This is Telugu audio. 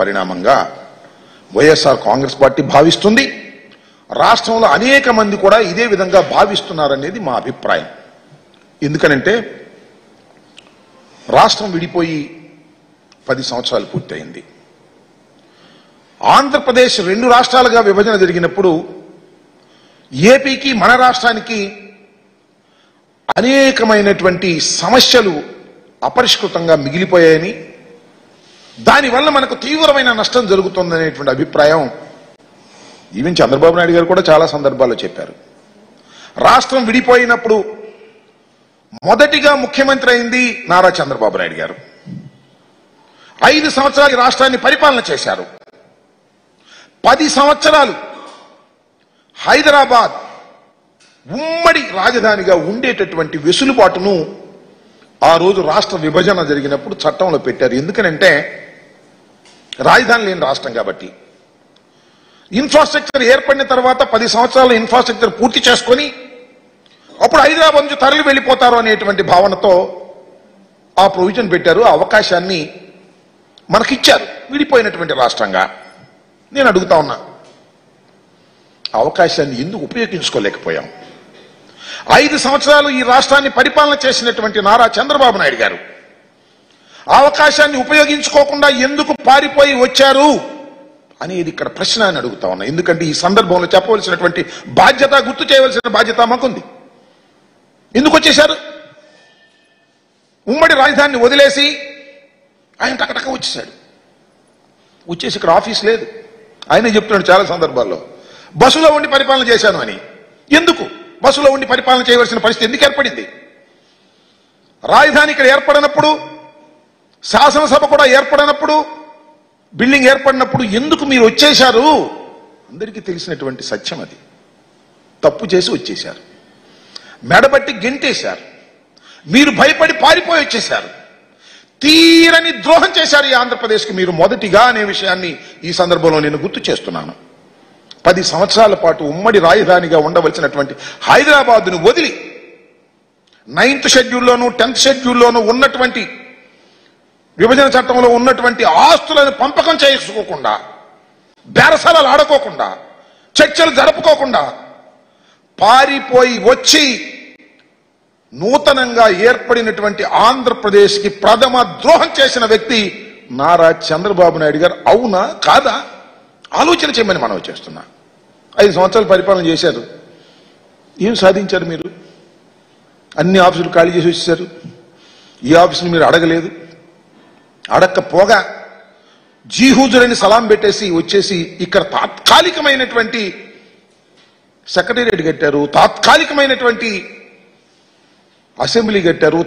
పరిణామంగా వైఎస్ఆర్ కాంగ్రెస్ పార్టీ భావిస్తుంది. రాష్ట్రంలో అనేక మంది కూడా ఇదే విధంగా భావిస్తున్నారనేది మా అభిప్రాయం. ఎందుకనంటే రాష్ట్రం విడిపోయి 10 సంవత్సరాలు పూర్తయింది. ఆంధ్రప్రదేశ్ 2 రాష్ట్రాలుగా విభజన జరిగినప్పుడు ఏపీకి మన రాష్ట్రానికి అనేకమైనటువంటి సమస్యలు అపరిష్కృతంగా మిగిలిపోయాయని, దానివల్ల మనకు తీవ్రమైన నష్టం జరుగుతుందనేటువంటి అభిప్రాయం ఈవెన్ చంద్రబాబు నాయుడు గారు కూడా చాలా సందర్భాల్లో చెప్పారు. రాష్ట్రం విడిపోయినప్పుడు మొదటిగా ముఖ్యమంత్రి అయింది నారా చంద్రబాబు నాయుడు గారు. 5 సంవత్సరాలు రాష్ట్రాన్ని పరిపాలన చేశారు. 10 సంవత్సరాలు హైదరాబాద్ ఉమ్మడి రాజధానిగా ఉండేటటువంటి వెసులుబాటును ఆ రోజు రాష్ట్ర విభజన జరిగినప్పుడు చట్టంలో పెట్టారు. ఎందుకనంటే రాజధాని లేని రాష్ట్రం కాబట్టి. ఇన్ఫ్రాస్ట్రక్చర్ ఏర్పడిన తర్వాత 10 సంవత్సరాల ఇన్ఫ్రాస్ట్రక్చర్ పూర్తి చేసుకొని అప్పుడు హైదరాబాద్ నుంచి తరలి వెళ్ళిపోతారు అనేటువంటి భావనతో ఆ ప్రొవిజన్ పెట్టారు. ఆ అవకాశాన్ని మనకిచ్చారు విడిపోయినటువంటి రాష్ట్రంగా. నేను అడుగుతా ఉన్నా, అవకాశాన్ని ఎందుకు ఉపయోగించుకోలేకపోయాం? 5 సంవత్సరాలు ఈ రాష్ట్రాన్ని పరిపాలన చేసినటువంటి నారా చంద్రబాబు నాయుడు గారు అవకాశాన్ని ఉపయోగించుకోకుండా ఎందుకు పారిపోయి వచ్చారు అనేది ఇక్కడ ప్రశ్న అని అడుగుతా ఉన్నా. ఎందుకంటే ఈ సందర్భంలో చెప్పవలసినటువంటి బాధ్యత, గుర్తు చేయవలసిన బాధ్యత మాకుంది. ఎందుకు వచ్చేశారు? ఉమ్మడి రాజధానిని వదిలేసి ఆయన టకటక వచ్చేసాడు. వచ్చేసి ఇక్కడ ఆఫీస్ లేదు. ఆయనే చెప్తున్నాడు చాలా సందర్భాల్లో, బస్సులో ఉండి పరిపాలన చేశాను అని. ఎందుకు బస్సులో ఉండి పరిపాలన చేయవలసిన పరిస్థితి ఎందుకు ఏర్పడింది? రాజధాని ఇక్కడ ఏర్పడినప్పుడు, శాసనసభ కూడా ఏర్పడినప్పుడు, బిల్డింగ్ ఏర్పడినప్పుడు ఎందుకు మీరు వచ్చేశారు? అందరికీ తెలిసినటువంటి సత్యం అది. తప్పు చేసి వచ్చేశారు, మెడబట్టి గెంటేశారు, మీరు భయపడి పారిపోయి వచ్చేశారు, తీరని ద్రోహం చేశారు ఈ ఆంధ్రప్రదేశ్కి మీరు మొదటిగా అనే విషయాన్ని ఈ సందర్భంలో నేను గుర్తు చేస్తున్నాను. 10 సంవత్సరాల పాటు ఉమ్మడి రాజధానిగా ఉండవలసినటువంటి హైదరాబాద్ను వదిలి 9th షెడ్యూల్లోనూ 10th షెడ్యూల్లోనూ ఉన్నటువంటి విభజన చట్టంలో ఉన్నటువంటి ఆస్తులను పంపకం చేసుకోకుండా, బేరసాలలు ఆడుకోకుండా, చర్చలు జరుపుకోకుండా పారిపోయి వచ్చి నూతనంగా ఏర్పడినటువంటి ఆంధ్రప్రదేశ్కి ప్రథమ ద్రోహం చేసిన వ్యక్తి నారా చంద్రబాబు నాయుడు గారు. అవునా కాదా ఆలోచన చేయమని మనం చేస్తున్నా. 5 సంవత్సరాలు పరిపాలన చేశారు. ఏం సాధించారు మీరు? అన్ని ఆఫీసులు ఖాళీ చేసి వచ్చేసారు. ఈ ఆఫీసులు మీరు అడగలేదు. అడగకపోగా జీహూజులని సలాం పెట్టేసి వచ్చేసి ఇక్కడ తాత్కాలికమైనటువంటి సెక్రటేరియట్ కట్టారు, తాత్కాలికమైనటువంటి అసెంబ్లీ కట్టారు,